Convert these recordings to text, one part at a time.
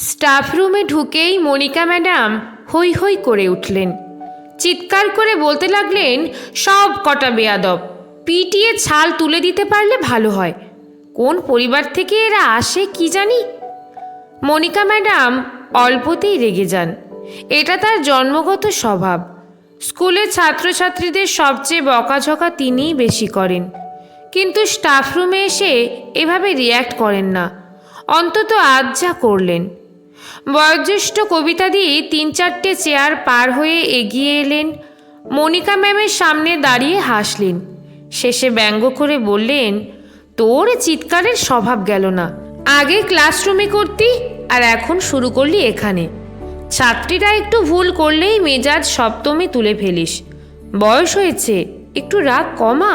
Staff রুমে ঢুকেই Monika madam হৈ হৈ করে উঠলেন। চিৎকার করে বলতে লাগলেন, সব কটা বেয়াদব, পিটিয়ে ছাল তুলে দিতে পারলে ভালো হয়। কোন পরিবার থেকে এরা আসে কি জানি। মনিকা ম্যাডাম অল্পতেই রেগে যান, এটা তার জন্মগত স্বভাব। স্কুলের ছাত্রছাত্রীদের সবচেয়ে বকাঝকা তিনিই বেশি করেন, কিন্তু স্টাফ রুমে এসে এভাবে রিয়্যাক্ট করেন না, অন্তত আজ যা করলেন। বয়োজ্যেষ্ঠ কবিতা দিয়ে 3-4টে চেয়ার পার হয়ে এগিয়ে এলেন, মনিকা ম্যামের সামনে দাঁড়িয়ে হাসলেন। শেষে ব্যঙ্গ করে বললেন, তোর চিৎকারের স্বভাব গেল না। আগে ক্লাসরুমে করতি আর এখন শুরু করলি এখানে। ছাত্রীরা একটু ভুল করলেই মেজাজ সপ্তমে তুলে ফেলিস। বয়স হয়েছে, একটু রাগ কমা।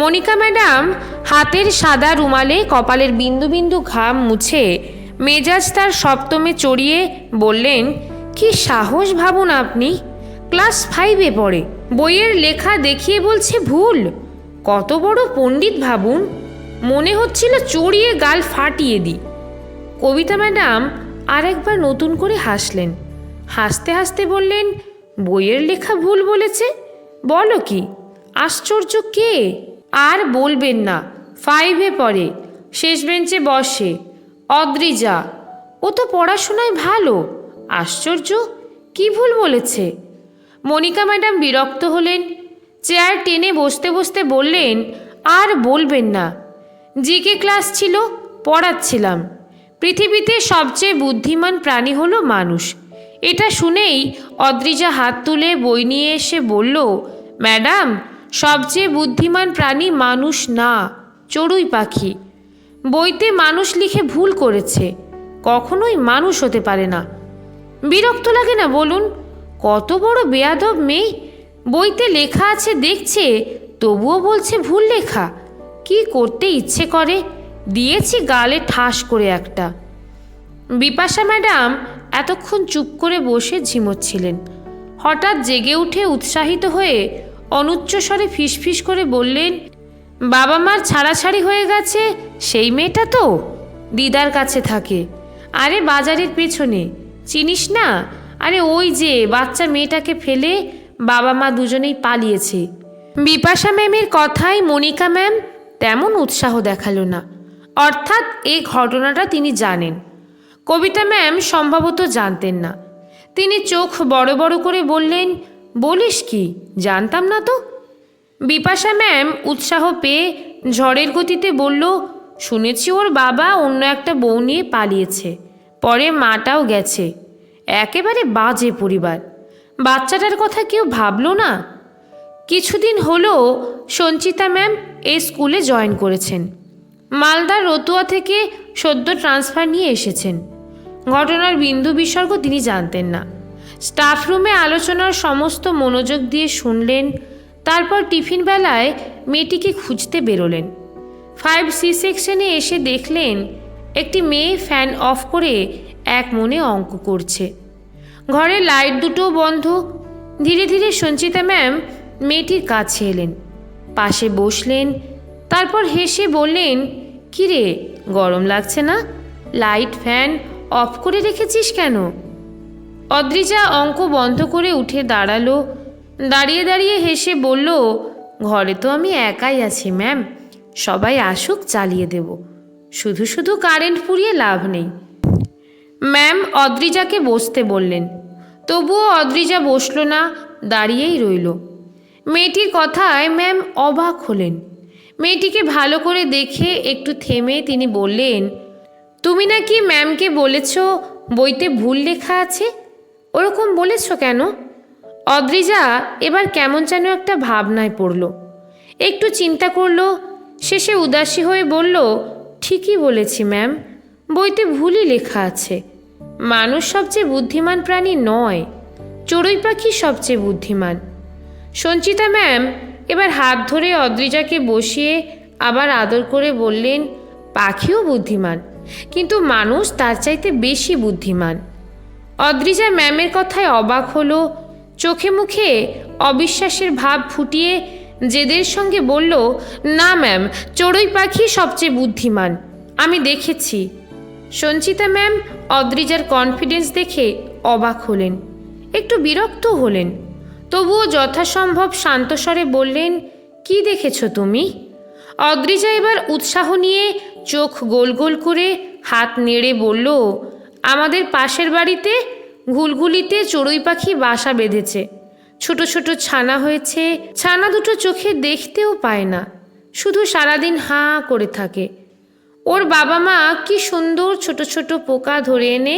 মনিকা ম্যাডাম হাতের সাদা রুমালে কপালের বিন্দু বিন্দু ঘাম মুছে মেজাজ তার সপ্তমে চড়িয়ে বললেন, কি সাহস ভাবুন আপনি, ক্লাস 5-এ পড়ে, বইয়ের লেখা দেখিয়ে বলছে ভুল। কত বড় পণ্ডিত ভাবুন, মনে হচ্ছিল চড়িয়ে গাল ফাটিয়ে দিই। কবিতা ম্যাডাম আরেকবার নতুন করে হাসলেন। হাসতে হাসতে বললেন, বইয়ের লেখা ভুল বলেছে? বলো কি, আশ্চর্য কে! আর বলবেন না, 5-এ পড়ে, শেষ বেঞ্চে বসে, অদ্রিজা। ও তো পড়াশোনায় ভালো, আশ্চর্য, কি ভুল বলেছে? মনিকা ম্যাডাম বিরক্ত হলেন, চেয়ার টেনে বসতে বসতে বললেন, আর বলবেন না, জিকে ক্লাস ছিল, পড়াচ্ছিলাম। পৃথিবীতে সবচেয়ে বুদ্ধিমান প্রাণী হলো মানুষ। এটা শুনেই অদ্রিজা হাত তুলে বই নিয়ে এসে বলল, ম্যাডাম, সবচেয়ে বুদ্ধিমান প্রাণী মানুষ না, চড়ুই পাখি। বইতে মানুষ লিখে ভুল করেছে, কখনোই মানুষ হতে পারে না। বিরক্ত লাগে না বলুন? কত বড় বেয়াদব মেয়ে, বইতে লেখা আছে দেখছে, তবুও বলছে ভুল লেখা। কি করতে ইচ্ছে করে, দিয়েছি গালে ঠাস করে একটা। বিপাশা ম্যাডাম এতক্ষণ চুপ করে বসে ঝিমোচ্ছিলেন। হঠাৎ জেগে উঠে উৎসাহিত হয়ে অনুচ্চস্বরে ফিসফিস করে বললেন, বাবা মার ছাড়াছাড়ি হয়ে গেছে সেই মেয়েটা তো দিদার কাছে থাকে। আরে বাজারের পেছনে, চিনিস না? আরে ওই যে বাচ্চা মেয়েটাকে ফেলে বাবা মা দুজনেই পালিয়েছে। বিপাশা ম্যামের কথায় মনিকা ম্যাম তেমন উৎসাহ দেখালো না, অর্থাৎ এই ঘটনাটা তিনি জানেন। কবিতা ম্যাম সম্ভবত জানতেন না। তিনি চোখ বড় বড় করে বললেন, বলিস কি, জানতাম না তো। বিপাশা ম্যাম উৎসাহ পেয়ে ঝড়ের গতিতে বলল, শুনেছি ওর বাবা অন্য একটা বউ নিয়ে পালিয়েছে, পরে মাটাও গেছে। একেবারে বাজে পরিবার। বাচ্চাটার কথা কেউ ভাবলো না। কিছুদিন হলো সঞ্চিতা ম্যাম এই স্কুলে জয়েন করেছেন। মালদার রতুয়া থেকে সদ্য ট্রান্সফার নিয়ে এসেছেন। ঘটনার বিন্দু বিসর্গ তিনি জানতেন না। স্টাফ রুমে আলোচনার সমস্ত মনোযোগ দিয়ে শুনলেন। তারপর টিফিন বেলায় মেয়েটিকে খুঁজতে বেরোলেন। 5C সেকশনে এসে দেখলেন একটি মেয়ে ফ্যান অফ করে এক মনে অঙ্ক করছে। ঘরের লাইট দুটোও বন্ধ। ধীরে ধীরে সঞ্চিতা ম্যাম মেয়েটির কাছে এলেন, পাশে বসলেন। তারপর হেসে বললেন, কিরে, গরম লাগছে না? লাইট ফ্যান অফ করে রেখেছিস কেন? অদ্রিজা অঙ্ক বন্ধ করে উঠে দাঁড়ালো। দাঁড়িয়ে দাঁড়িয়ে হেসে বলল, ঘরে তো আমি একাই আছি ম্যাম, সবাই আসুক চালিয়ে দেব, শুধু শুধু কারেন্ট পুড়িয়ে লাভ নেই। ম্যাম অদ্রিজাকে বসতে বললেন, তবুও অদ্রিজা বসল না, দাঁড়িয়েই রইল। মেয়েটির কথায় ম্যাম অবাক হলেন। মেয়েটিকে ভালো করে দেখে একটু থেমে তিনি বললেন, তুমি নাকি ম্যামকে বলেছ বইতে ভুল লেখা আছে? ওরকম বলেছ কেন? অদ্রিজা এবার কেমন যেন একটা ভাবনায় পড়ল। একটু চিন্তা করল, শেষে উদাসী হয়ে বলল, ঠিকই বলেছি ম্যাম, বইতে ভুলই লেখা আছে। মানুষ সবচেয়ে বুদ্ধিমান প্রাণী নয়, চড়ুই পাখি সবচেয়ে বুদ্ধিমান। সঞ্চিতা ম্যাম এবার হাত ধরে অদ্রিজাকে বসিয়ে আবার আদর করে বললেন, পাখিও বুদ্ধিমান, কিন্তু মানুষ তার চাইতে বেশি বুদ্ধিমান। অদ্রিজা ম্যামের কথায় অবাক হলো, চোখে মুখে অবিশ্বাসের ভাব ফুটিয়ে জেদের সঙ্গে বলল, না ম্যাম, চড়ুই পাখি সবচেয়ে বুদ্ধিমান, আমি দেখেছি। সঞ্চিতা ম্যাম অদ্রিজার কনফিডেন্স দেখে অবাক হলেন, একটু বিরক্ত হলেন। তবুও যথাসম্ভব শান্তস্বরে বললেন, কি দেখেছ তুমি? অদ্রিজা এবার উৎসাহ নিয়ে চোখ গোল গোল করে হাত নেড়ে বলল, আমাদের পাশের বাড়িতে ঘুলঘুলিতে চড়ুই পাখি বাসা বেঁধেছে। ছোট ছোট ছানা হয়েছে। ছানা দুটো চোখে দেখতেও পায় না, শুধু সারাদিন হাঁ করে থাকে। ওর বাবা মা কি সুন্দর ছোট ছোট পোকা ধরে এনে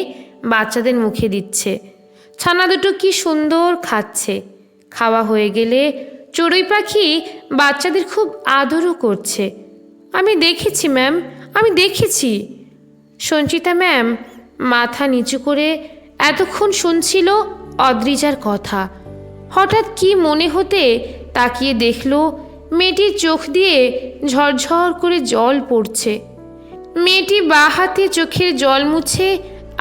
বাচ্চাদের মুখে দিচ্ছে। ছানা দুটো কি সুন্দর খাচ্ছে। খাওয়া হয়ে গেলে চড়ুই পাখি বাচ্চাদের খুব আদরও করছে। আমি দেখেছি ম্যাম, আমি দেখেছি। সঞ্চিতা ম্যাম মাথা নিচু করে এতক্ষণ শুনছিল অদ্রিজার কথা। হঠাৎ কি মনে হতে তাকিয়ে দেখল মেয়েটির চোখ দিয়ে ঝরঝর করে জল পড়ছে। মেয়েটি বাঁ হাতে চোখের জল মুছে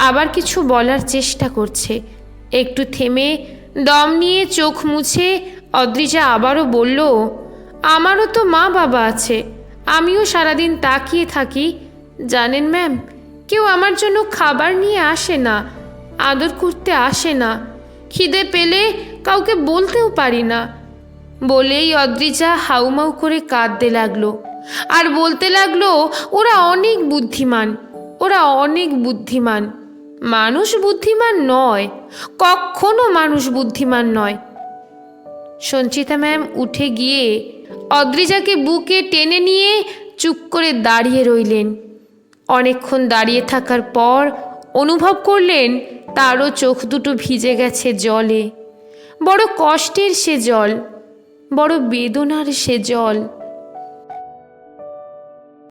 আবার কিছু বলার চেষ্টা করছে। একটু থেমে দম নিয়ে চোখ মুছে অদ্রিজা আবারও বলল, আমারও তো মা বাবা আছে, আমিও সারাদিন তাকিয়ে থাকি। জানেন ম্যাম, কেউ আমার জন্য খাবার নিয়ে আসে না, আদর করতে আসে না। খিদে পেলে কাউকে বলতেও পারি না। বলেই অদ্রিজা হাউমাউ করে কাঁদতে লাগলো আর বলতে লাগলো, ওরা অনেক বুদ্ধিমান, ওরা অনেক বুদ্ধিমান। মানুষ বুদ্ধিমান নয়, কখনো মানুষ বুদ্ধিমান নয়। সঞ্চিতা ম্যাম উঠে গিয়ে অদ্রিজাকে বুকে টেনে নিয়ে চুপ করে দাঁড়িয়ে রইলেন। অনেকক্ষণ দাঁড়িয়ে থাকার পর অনুভব করলেন তারও চোখ দুটো ভিজে গেছে জলে। বড় কষ্টের সে জল, বড় বেদনার সে জল।